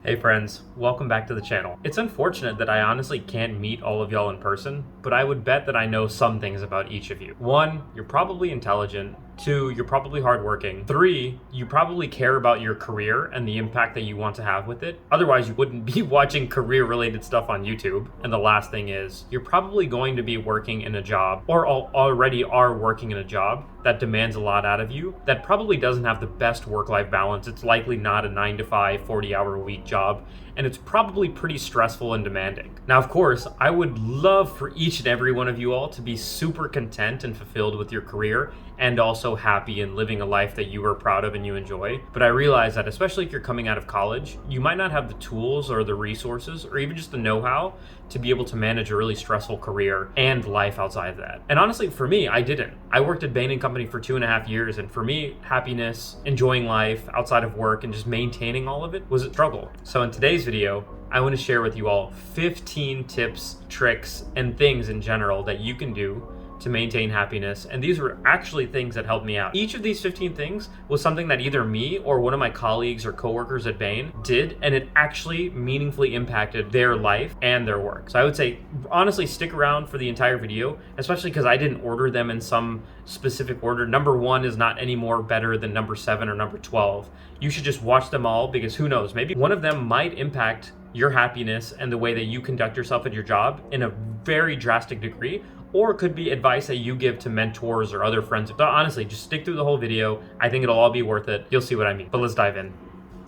Hey friends, welcome back to the channel. It's unfortunate that I honestly can't meet all of y'all in person, but I would bet that I know some things about each of you. 1, you're probably intelligent. 2, you're probably hardworking. 3, you probably care about your career and the impact that you want to have with it. Otherwise, you wouldn't be watching career-related stuff on YouTube. And the last thing is, you're probably going to be working in a job, or already are working in a job that demands a lot out of you, that probably doesn't have the best work-life balance. It's likely not a 9-to-5, 40-hour-a-week job, and it's probably pretty stressful and demanding. Now, of course, I would love for each and every one of you all to be super content and fulfilled with your career and also happy and living a life that you are proud of and you enjoy. But I realize that especially if you're coming out of college, you might not have the tools or the resources or even just the know-how to be able to manage a really stressful career and life outside of that. And honestly, for me, I didn't. I worked at Bain & Company for 2.5 years, and for me, happiness, enjoying life outside of work, and just maintaining all of it was a struggle. So in today's video, I want to share with you all 15 tips, tricks, and things in general that you can do to maintain happiness, and these were actually things that helped me out. Each of these 15 things was something that either me or one of my colleagues or coworkers at Bain did, and it actually meaningfully impacted their life and their work. So I would say, honestly, stick around for the entire video, especially because I didn't order them in some specific order. Number 1 is not any more better than number 7 or number 12. You should just watch them all, because who knows, maybe one of them might impact your happiness and the way that you conduct yourself at your job in a very drastic degree, or it could be advice that you give to mentors or other friends. So honestly, just stick through the whole video. I think it'll all be worth it. You'll see what I mean. But let's dive in.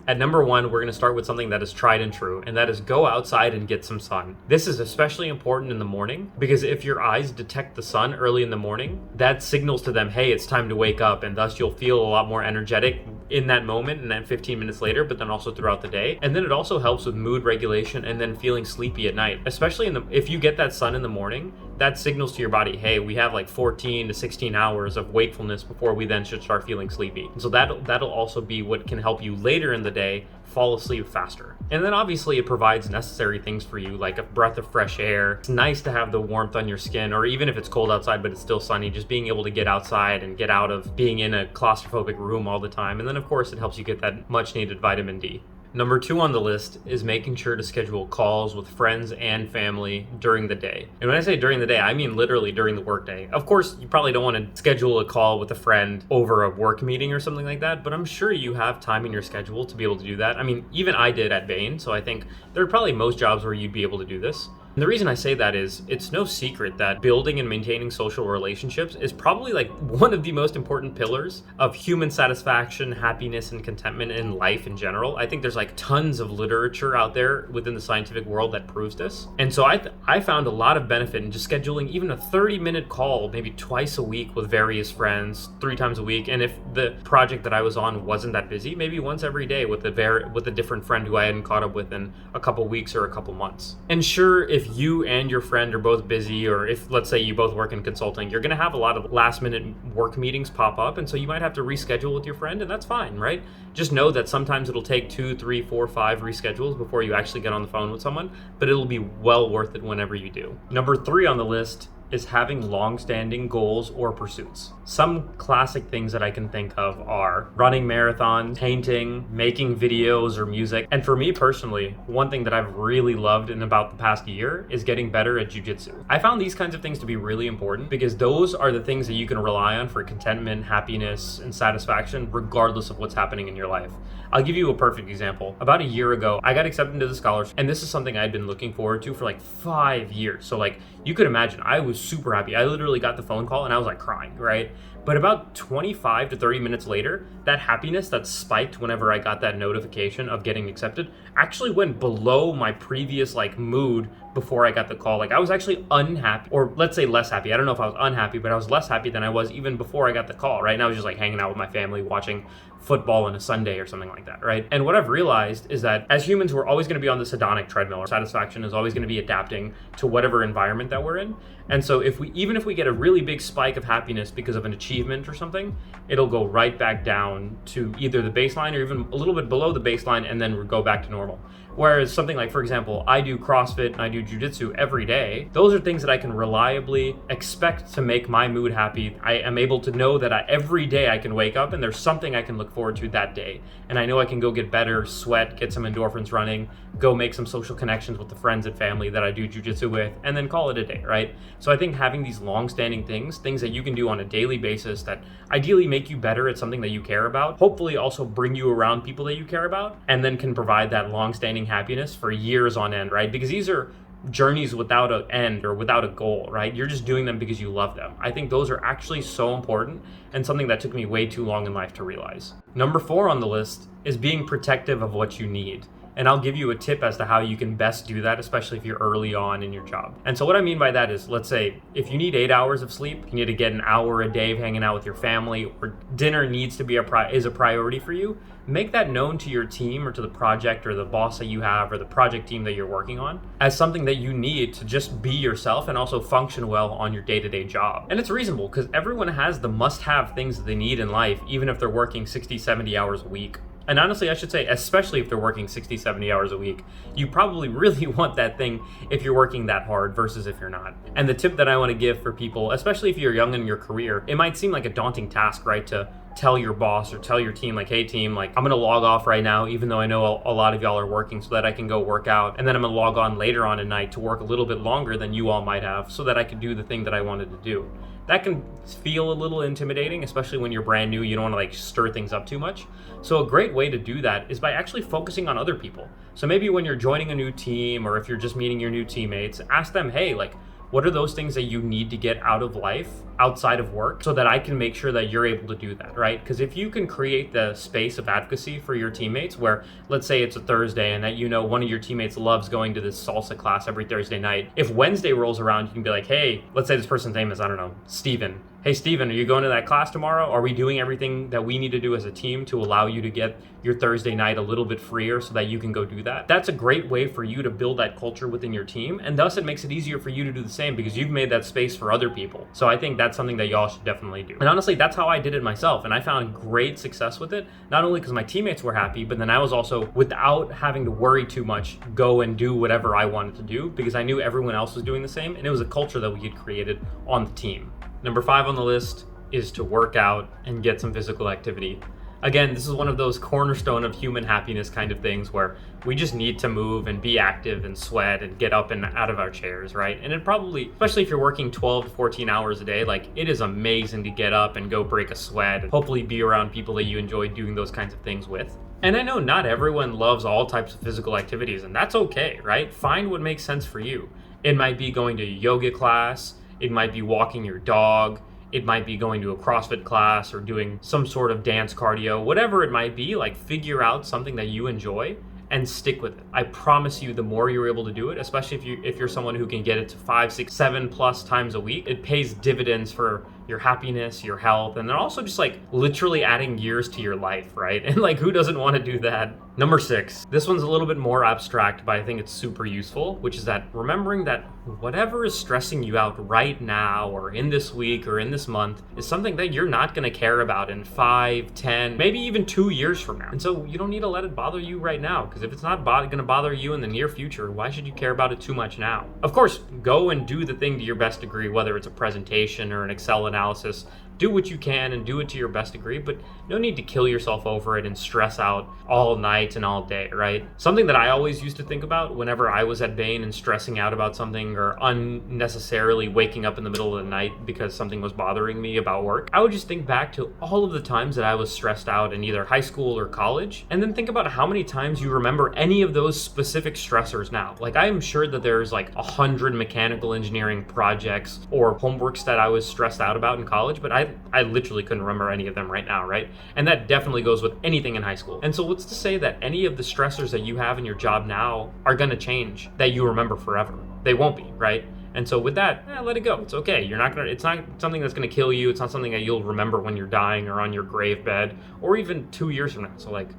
At number 1, we're going to start with something that is tried and true, and that is go outside and get some sun. This is especially important in the morning, because if your eyes detect the sun early in the morning, that signals to them, hey, it's time to wake up, and thus you'll feel a lot more energetic in that moment and then 15 minutes later, but then also throughout the day. And then it also helps with mood regulation and then feeling sleepy at night, especially if you get that sun in the morning. That signals to your body, hey, we have like 14 to 16 hours of wakefulness before we then should start feeling sleepy. And so that'll also be what can help you later in the day fall asleep faster. And then obviously it provides necessary things for you, like a breath of fresh air. It's nice to have the warmth on your skin, or even if it's cold outside but it's still sunny, just being able to get outside and get out of being in a claustrophobic room all the time. And then of course it helps you get that much needed vitamin D. Number 2 on the list is making sure to schedule calls with friends and family during the day. And when I say during the day, I mean literally during the workday. Of course, you probably don't want to schedule a call with a friend over a work meeting or something like that, but I'm sure you have time in your schedule to be able to do that. I mean, even I did at Bain, so I think there are probably most jobs where you'd be able to do this. And the reason I say that is it's no secret that building and maintaining social relationships is probably like one of the most important pillars of human satisfaction, happiness, and contentment in life in general. I think there's like tons of literature out there within the scientific world that proves this. And so I found a lot of benefit in just scheduling even a 30-minute call, maybe twice a week with various friends, 3 times a week. And if the project that I was on wasn't that busy, maybe once every day with a different friend who I hadn't caught up with in a couple weeks or a couple months. And sure, if you and your friend are both busy, or if let's say you both work in consulting, you're going to have a lot of last minute work meetings pop up, and so you might have to reschedule with your friend, and that's fine, right? Just know that sometimes it'll take 2, 3, 4, 5 reschedules before you actually get on the phone with someone, but it'll be well worth it whenever you do. Number 3 on the list is having long-standing goals or pursuits. Some classic things that I can think of are running marathons, painting, making videos or music. And for me personally, one thing that I've really loved in about the past year is getting better at jiu-jitsu. I found these kinds of things to be really important, because those are the things that you can rely on for contentment, happiness, and satisfaction, regardless of what's happening in your life. I'll give you a perfect example. About a year ago, I got accepted into the scholarship, and this is something I'd been looking forward to for like 5 years. So like, you could imagine, I was super happy. I literally got the phone call and I was like crying, right? But about 25 to 30 minutes later, that happiness that spiked whenever I got that notification of getting accepted actually went below my previous like mood before I got the call. Like I was actually unhappy, or let's say less happy. I don't know if I was unhappy, but I was less happy than I was even before I got the call, right? And I was just like hanging out with my family, watching football on a Sunday or something like that, right? And what I've realized is that as humans, we're always going to be on this hedonic treadmill. Our satisfaction is always going to be adapting to whatever environment that we're in. And so even if we get a really big spike of happiness because of an achievement achievement or something, it'll go right back down to either the baseline or even a little bit below the baseline and then go back to normal. Whereas something like, for example, I do CrossFit and I do jujitsu every day. Those are things that I can reliably expect to make my mood happy. I am able to know that every day I can wake up and there's something I can look forward to that day. And I know I can go get better, sweat, get some endorphins running, go make some social connections with the friends and family that I do jujitsu with, and then call it a day, right? So I think having these long-standing things that you can do on a daily basis that ideally make you better at something that you care about, hopefully also bring you around people that you care about, and then can provide that long-standing happiness for years on end, right? Because these are journeys without an end or without a goal, right? You're just doing them because you love them. I think those are actually so important and something that took me way too long in life to realize. Number 4 on the list is being protective of what you need. And I'll give you a tip as to how you can best do that, especially if you're early on in your job. And so what I mean by that is, let's say if you need 8 hours of sleep, you need to get an hour a day of hanging out with your family, or dinner needs to be is a priority for you, make that known to your team or to the project or the boss that you have or the project team that you're working on as something that you need to just be yourself and also function well on your day-to-day job. And it's reasonable because everyone has the must-have things that they need in life, even if they're working 60, 70 hours a week. And honestly, I should say, especially if they're working 60, 70 hours a week, you probably really want that thing if you're working that hard versus if you're not. And the tip that I want to give for people, especially if you're young in your career, it might seem like a daunting task, right? To tell your boss or tell your team, like, hey team, like, I'm going to log off right now, even though I know a lot of y'all are working, so that I can go work out. And then I'm going to log on later on at night to work a little bit longer than you all might have so that I could do the thing that I wanted to do. That can feel a little intimidating, especially when you're brand new. You don't want to like stir things up too much. So a great way to do that is by actually focusing on other people. So maybe when you're joining a new team, or if you're just meeting your new teammates, ask them, hey, like, what are those things that you need to get out of life outside of work so that I can make sure that you're able to do that, right? Because if you can create the space of advocacy for your teammates where, let's say it's a Thursday and that you know one of your teammates loves going to this salsa class every Thursday night. If Wednesday rolls around, you can be like, hey, let's say this person's name is, I don't know, Steven. Hey, Steven, are you going to that class tomorrow? Are we doing everything that we need to do as a team to allow you to get your Thursday night a little bit freer so that you can go do that? That's a great way for you to build that culture within your team. And thus it makes it easier for you to do the same because you've made that space for other people. So I think that's something that y'all should definitely do. And honestly, that's how I did it myself. And I found great success with it, not only because my teammates were happy, but then I was also, without having to worry too much, go and do whatever I wanted to do because I knew everyone else was doing the same. And it was a culture that we had created on the team. Number 5 on the list is to work out and get some physical activity. Again, this is one of those cornerstone of human happiness kind of things where we just need to move and be active and sweat and get up and out of our chairs, right? And it probably, especially if you're working 12 to 14 hours a day, like it is amazing to get up and go break a sweat and hopefully be around people that you enjoy doing those kinds of things with. And I know not everyone loves all types of physical activities, and that's okay, right? Find what makes sense for you. It might be going to a yoga class, it might be walking your dog, it might be going to a CrossFit class or doing some sort of dance cardio, whatever it might be, like figure out something that you enjoy and stick with it. I promise you, the more you're able to do it, especially if you're someone who can get it to 5, 6, 7 plus times a week, it pays dividends for your happiness, your health, and then also just like literally adding years to your life, right? And like, who doesn't want to do that? Number 6, this one's a little bit more abstract, but I think it's super useful, which is that remembering that whatever is stressing you out right now or in this week or in this month is something that you're not going to care about in 5, 10, maybe even 2 years from now. And so you don't need to let it bother you right now, because if it's not going to bother you in the near future, why should you care about it too much now? Of course, go and do the thing to your best degree, whether it's a presentation or an Excel analysis. Do what you can and do it to your best degree, but no need to kill yourself over it and stress out all night and all day, right? Something that I always used to think about whenever I was at Bain and stressing out about something or unnecessarily waking up in the middle of the night because something was bothering me about work, I would just think back to all of the times that I was stressed out in either high school or college, and then think about how many times you remember any of those specific stressors now. Like, I am sure that there's like 100 mechanical engineering projects or homeworks that I was stressed out about in college, but I literally couldn't remember any of them right now, right? And that definitely goes with anything in high school. And so what's to say that any of the stressors that you have in your job now are going to change, that you remember forever? They won't be, right? And so with that, let it go. It's okay. It's not something that's going to kill you. It's not something that you'll remember when you're dying or on your grave bed or even 2 years from now. So like,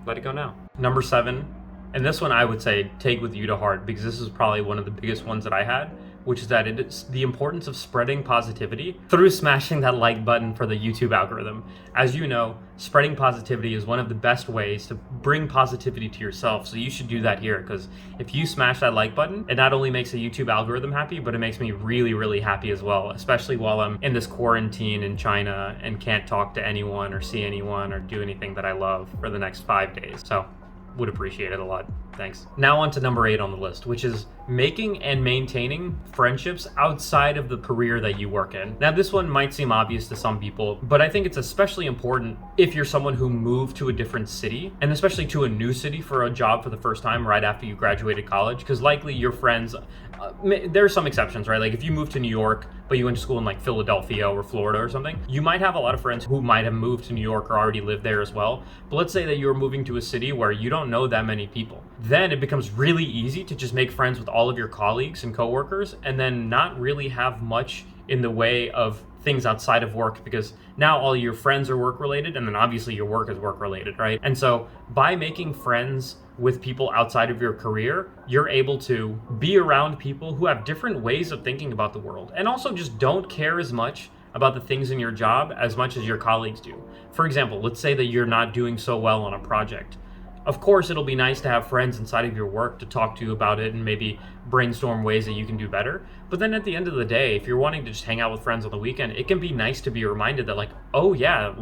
let it go now. Number 7, and this one I would say take with you to heart, because this is probably one of the biggest ones that I had, which is that it is the importance of spreading positivity through smashing that like button for the YouTube algorithm. As you know, spreading positivity is one of the best ways to bring positivity to yourself, so you should do that here, because if you smash that like button, it not only makes the YouTube algorithm happy, but it makes me really, really happy as well, especially while I'm in this quarantine in China and can't talk to anyone or see anyone or do anything that I love for the next 5 days. So would appreciate it a lot. Thanks. Now on to number 8 on the list, which is making and maintaining friendships outside of the career that you work in. Now, this one might seem obvious to some people, but I think it's especially important if you're someone who moved to a different city, and especially to a new city for a job for the first time right after you graduated college, because likely your friends, there are some exceptions, right? Like if you moved to New York, but you went to school in like Philadelphia or Florida or something, you might have a lot of friends who might have moved to New York or already lived there as well. But let's say that you're moving to a city where you don't know that many people. Then it becomes really easy to just make friends with all of your colleagues and coworkers and then not really have much in the way of things outside of work, because now all your friends are work related, and then obviously your work is work related, right? And so by making friends with people outside of your career, you're able to be around people who have different ways of thinking about the world and also just don't care as much about the things in your job as much as your colleagues do. For example, let's say that you're not doing so well on a project. Of course, it'll be nice to have friends inside of your work to talk to you about it and maybe brainstorm ways that you can do better. But then at the end of the day, if you're wanting to just hang out with friends on the weekend, it can be nice to be reminded that like, oh yeah,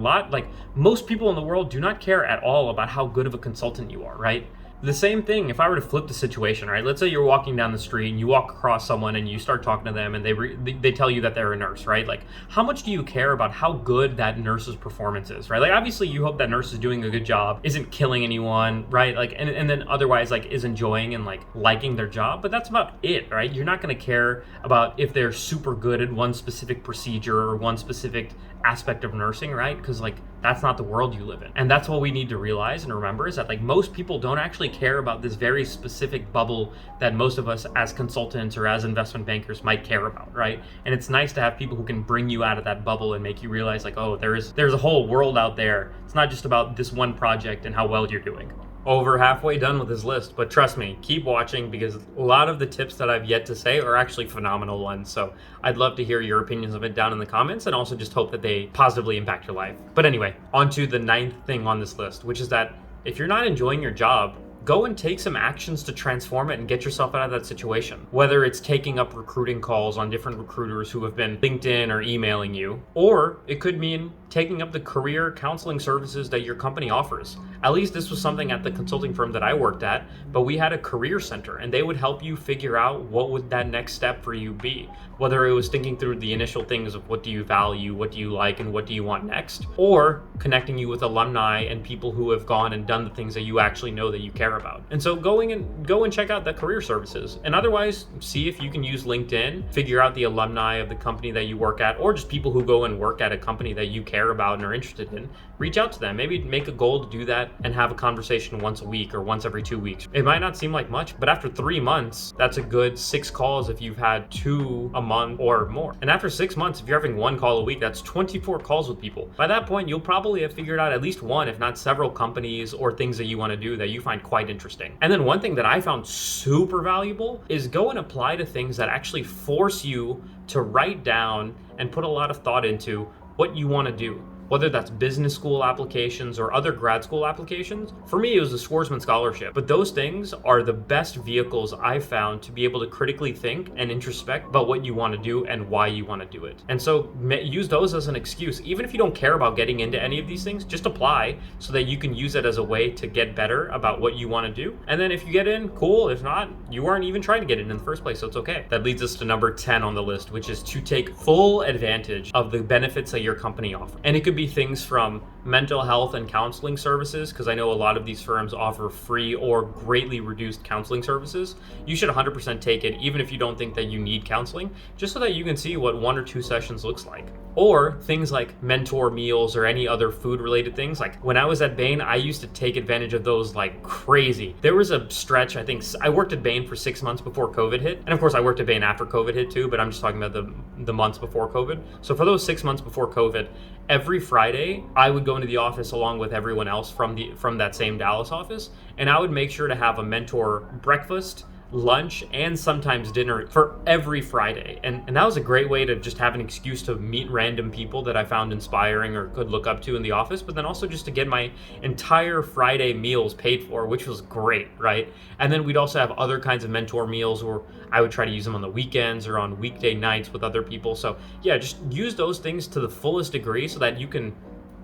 most people in the world do not care at all about how good of a consultant you are, right? The same thing, if I were to flip the situation, right? Let's say you're walking down the street and you walk across someone and you start talking to them and they tell you that they're a nurse, right? Like, how much do you care about how good that nurse's performance is, right? Like, obviously you hope that nurse is doing a good job, isn't killing anyone, right? Like, and then otherwise like is enjoying and like liking their job, but that's about it, right? You're not going to care about if they're super good at one specific procedure or one specific aspect of nursing, right? Because like that's not the world you live in. And that's what we need to realize and remember, is that like most people don't actually care about this very specific bubble that most of us as consultants or as investment bankers might care about, right? And it's nice to have people who can bring you out of that bubble and make you realize like, oh, there's a whole world out there. It's not just about this one project and how well you're doing. Over halfway done with this list, but trust me, keep watching, because a lot of the tips that I've yet to say are actually phenomenal ones. So I'd love to hear your opinions of it down in the comments, and also just hope that they positively impact your life. But anyway, on to the 9th thing on this list, which is that if you're not enjoying your job, go and take some actions to transform it and get yourself out of that situation. Whether it's taking up recruiting calls on different recruiters who have been LinkedIn or emailing you, or it could mean taking up the career counseling services that your company offers. At least this was something at the consulting firm that I worked at, but we had a career center and they would help you figure out what would that next step for you be. Whether it was thinking through the initial things of what do you value, what do you like, and what do you want next, or connecting you with alumni and people who have gone and done the things that you actually know that you care about. And so go and check out the career services, and otherwise see if you can use LinkedIn, figure out the alumni of the company that you work at, or just people who go and work at a company that you care about and are interested in. Reach out to them. Maybe make a goal to do that and have a conversation once a week or once every 2 weeks. It might not seem like much, but after 3 months, that's a good 6 calls if you've had 2 a month or more. And after 6 months, if you're having 1 call a week, that's 24 calls with people. By that point, you'll probably have figured out at least one, if not several companies or things that you want to do that you find quite interesting. And then one thing that I found super valuable is go and apply to things that actually force you to write down and put a lot of thought into what you want to do. Whether that's business school applications or other grad school applications. For me, it was the Schwarzman Scholarship. But those things are the best vehicles I've found to be able to critically think and introspect about what you want to do and why you want to do it. And so use those as an excuse. Even if you don't care about getting into any of these things, just apply so that you can use it as a way to get better about what you want to do. And then if you get in, cool. If not, you weren't even trying to get in the first place, so it's okay. That leads us to number 10 on the list, which is to take full advantage of the benefits that your company offers. And it could be things from mental health and counseling services, because I know a lot of these firms offer free or greatly reduced counseling services. You should 100% take it, even if you don't think that you need counseling, just so that you can see what 1 or 2 sessions looks like. Or things like mentor meals or any other food related things. Like when I was at Bain, I used to take advantage of those like crazy. There was a stretch, I think I worked at Bain for 6 months before COVID hit. And of course I worked at Bain after COVID hit too, but I'm just talking about the months before COVID. So for those 6 months before COVID, every Friday I would go into the office along with everyone else from that same Dallas office, and I would make sure to have a mentor breakfast, lunch, and sometimes dinner for every Friday. And that was a great way to just have an excuse to meet random people that I found inspiring or could look up to in the office, but then also just to get my entire Friday meals paid for, which was great, right? And then we'd also have other kinds of mentor meals where I would try to use them on the weekends or on weekday nights with other people. So yeah, just use those things to the fullest degree so that you can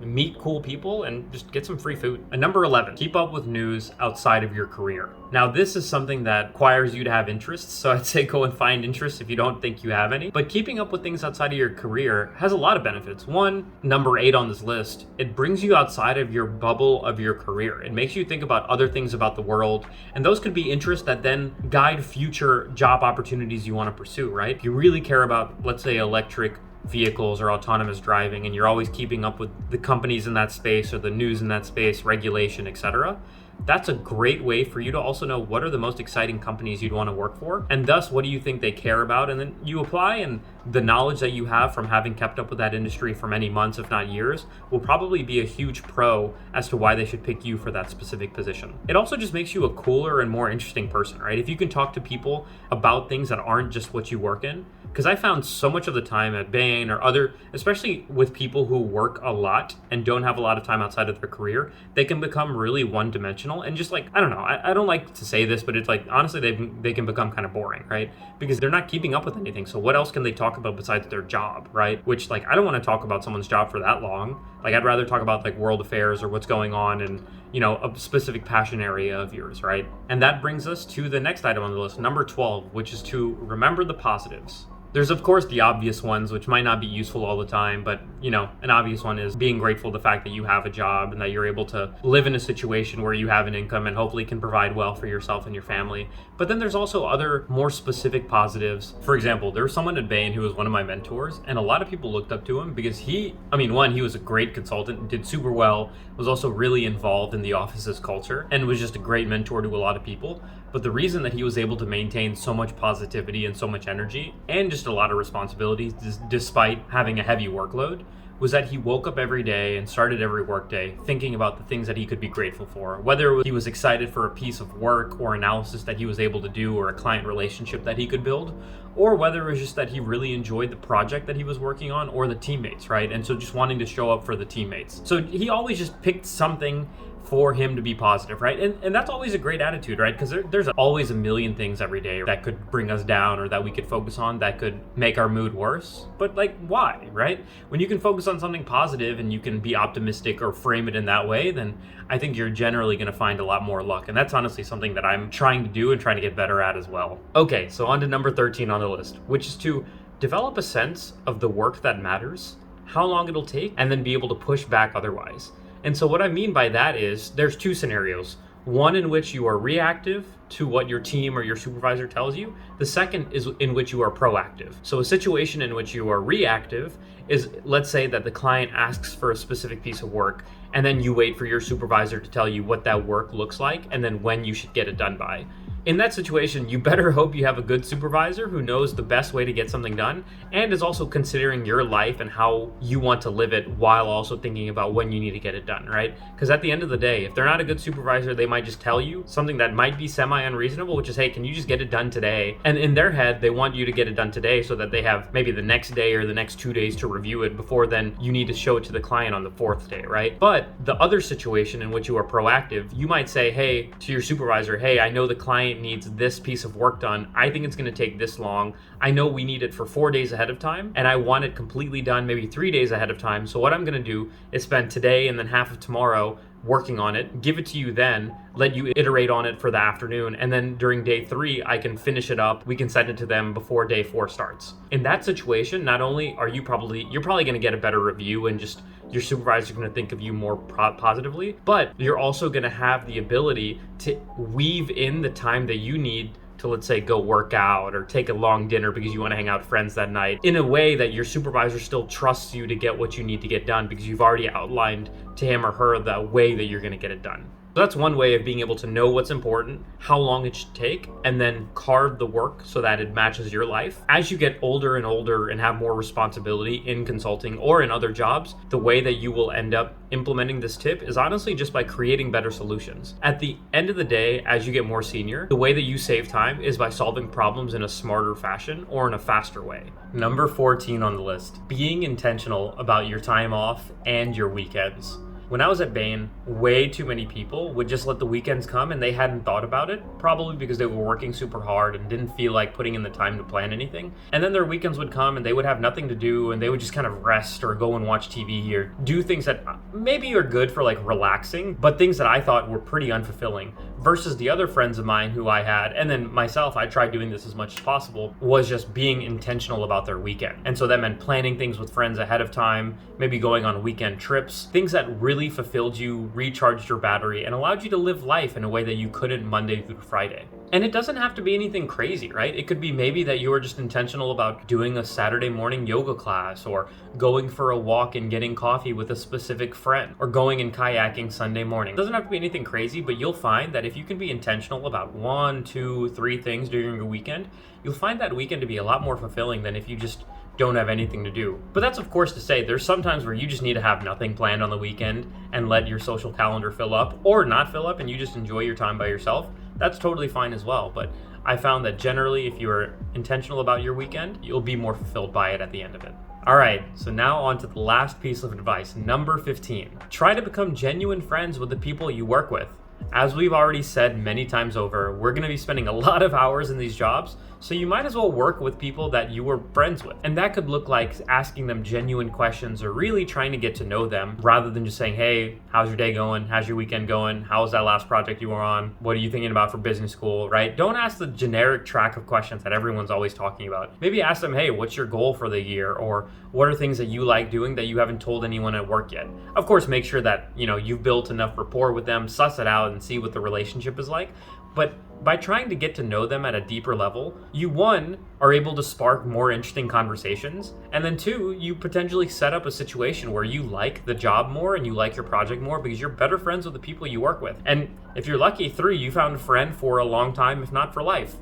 meet cool people and just get some free food. And number 11, keep up with news outside of your career. Now, this is something that requires you to have interests, so I'd say go and find interests if you don't think you have any. But keeping up with things outside of your career has a lot of benefits. One, number 8 on this list, it brings you outside of your bubble of your career. It makes you think about other things about the world, and those could be interests that then guide future job opportunities you want to pursue, right? If you really care about, let's say, electric vehicles or autonomous driving, and you're always keeping up with the companies in that space or the news in that space, regulation, etc., that's a great way for you to also know what are the most exciting companies you'd want to work for, and thus what do you think they care about, and then you apply, and the knowledge that you have from having kept up with that industry for many months, if not years, will probably be a huge pro as to why they should pick you for that specific position. It also just makes you a cooler and more interesting person, right? If you can talk to people about things that aren't just what you work in, because I found so much of the time at Bain or other, especially with people who work a lot and don't have a lot of time outside of their career, they can become really one-dimensional and just like, I don't know, I don't like to say this, but it's like, honestly, they can become kind of boring, right? Because they're not keeping up with anything. So what else can they talk about besides their job, right? Which, like, I don't want to talk about someone's job for that long. Like, I'd rather talk about like world affairs or what's going on in, you know, a specific passion area of yours, right? And that brings us to the next item on the list, number 12, which is to remember the positives. There's, of course, the obvious ones, which might not be useful all the time, but, you know, an obvious one is being grateful for the fact that you have a job and that you're able to live in a situation where you have an income and hopefully can provide well for yourself and your family. But then there's also other more specific positives. For example, there was someone at Bain who was one of my mentors, and a lot of people looked up to him because he was a great consultant, did super well, was also really involved in the office's culture, and was just a great mentor to a lot of people. But the reason that he was able to maintain so much positivity and so much energy and just a lot of responsibilities despite having a heavy workload was that he woke up every day and started every workday thinking about the things that he could be grateful for, whether he was excited for a piece of work or analysis that he was able to do or a client relationship that he could build, or whether it was just that he really enjoyed the project that he was working on or the teammates, right? And so just wanting to show up for the teammates. So he always just picked something for him to be positive, right? And that's always a great attitude, right? Because there's always a million things every day that could bring us down or that we could focus on that could make our mood worse. But like, why, right? When you can focus on something positive and you can be optimistic or frame it in that way, then I think you're generally going to find a lot more luck. And that's honestly something that I'm trying to do and trying to get better at as well. Okay, so on to number 13 on the list, which is to develop a sense of the work that matters, how long it'll take, and then be able to push back otherwise. And so what I mean by that is there's two scenarios. One in which you are reactive to what your team or your supervisor tells you. The second is in which you are proactive. So a situation in which you are reactive is, let's say that the client asks for a specific piece of work, and then you wait for your supervisor to tell you what that work looks like and then when you should get it done by. In that situation, you better hope you have a good supervisor who knows the best way to get something done and is also considering your life and how you want to live it while also thinking about when you need to get it done, right? Because at the end of the day, if they're not a good supervisor, they might just tell you something that might be semi-unreasonable, which is, hey, can you just get it done today? And in their head, they want you to get it done today so that they have maybe the next day or the next 2 days to review it before then you need to show it to the client on the 4th day, right? But the other situation in which you are proactive, you might say, hey, to your supervisor, hey, I know the client needs this piece of work done. I think it's going to take this long. I know we need it for 4 days ahead of time, and I want it completely done maybe 3 days ahead of time. So what I'm going to do is spend today and then half of tomorrow working on it, give it to you then, let you iterate on it for the afternoon, and then during day 3, I can finish it up. We can send it to them before day 4 starts. In that situation, not only are you're probably going to get a better review and just your supervisor is going to think of you more positively, but you're also going to have the ability to weave in the time that you need to, let's say, go work out or take a long dinner because you want to hang out with friends that night in a way that your supervisor still trusts you to get what you need to get done because you've already outlined to him or her the way that you're going to get it done. So that's one way of being able to know what's important, how long it should take, and then carve the work so that it matches your life. As you get older and older and have more responsibility in consulting or in other jobs, the way that you will end up implementing this tip is honestly just by creating better solutions. At the end of the day, as you get more senior, the way that you save time is by solving problems in a smarter fashion or in a faster way. Number 14 on the list, being intentional about your time off and your weekends. When I was at Bain, way too many people would just let the weekends come and they hadn't thought about it, probably because they were working super hard and didn't feel like putting in the time to plan anything. And then their weekends would come and they would have nothing to do and they would just kind of rest or go and watch TV or do things that maybe are good for like relaxing, but things that I thought were pretty unfulfilling. Versus the other friends of mine who I had, and then myself, I tried doing this as much as possible, was just being intentional about their weekend. And so that meant planning things with friends ahead of time, maybe going on weekend trips, things that really fulfilled you, recharged your battery, and allowed you to live life in a way that you couldn't Monday through Friday. And it doesn't have to be anything crazy, right? It could be maybe that you were just intentional about doing a Saturday morning yoga class, or going for a walk and getting coffee with a specific friend, or going and kayaking Sunday morning. It doesn't have to be anything crazy, but you'll find that if you can be intentional about 1, 2, 3 things during your weekend, you'll find that weekend to be a lot more fulfilling than if you just don't have anything to do. But that's of course to say there's sometimes where you just need to have nothing planned on the weekend and let your social calendar fill up, or not fill up, and you just enjoy your time by yourself. That's totally fine as well. But I found that generally if you're intentional about your weekend, you'll be more fulfilled by it at the end of it. All right, so now on to the last piece of advice, number 15. Try to become genuine friends with the people you work with. As we've already said many times over, we're going to be spending a lot of hours in these jobs, so you might as well work with people that you were friends with. And that could look like asking them genuine questions or really trying to get to know them rather than just saying, hey, how's your day going? How's your weekend going? How was that last project you were on? What are you thinking about for business school, right? Don't ask the generic track of questions that everyone's always talking about. Maybe ask them, hey, what's your goal for the year? Or what are things that you like doing that you haven't told anyone at work yet? Of course, make sure that, you've built enough rapport with them, suss it out and see what the relationship is like. But by trying to get to know them at a deeper level, you, one, are able to spark more interesting conversations, and then two, you potentially set up a situation where you like the job more and you like your project more because you're better friends with the people you work with. And if you're lucky, three, you found a friend for a long time, if not for life.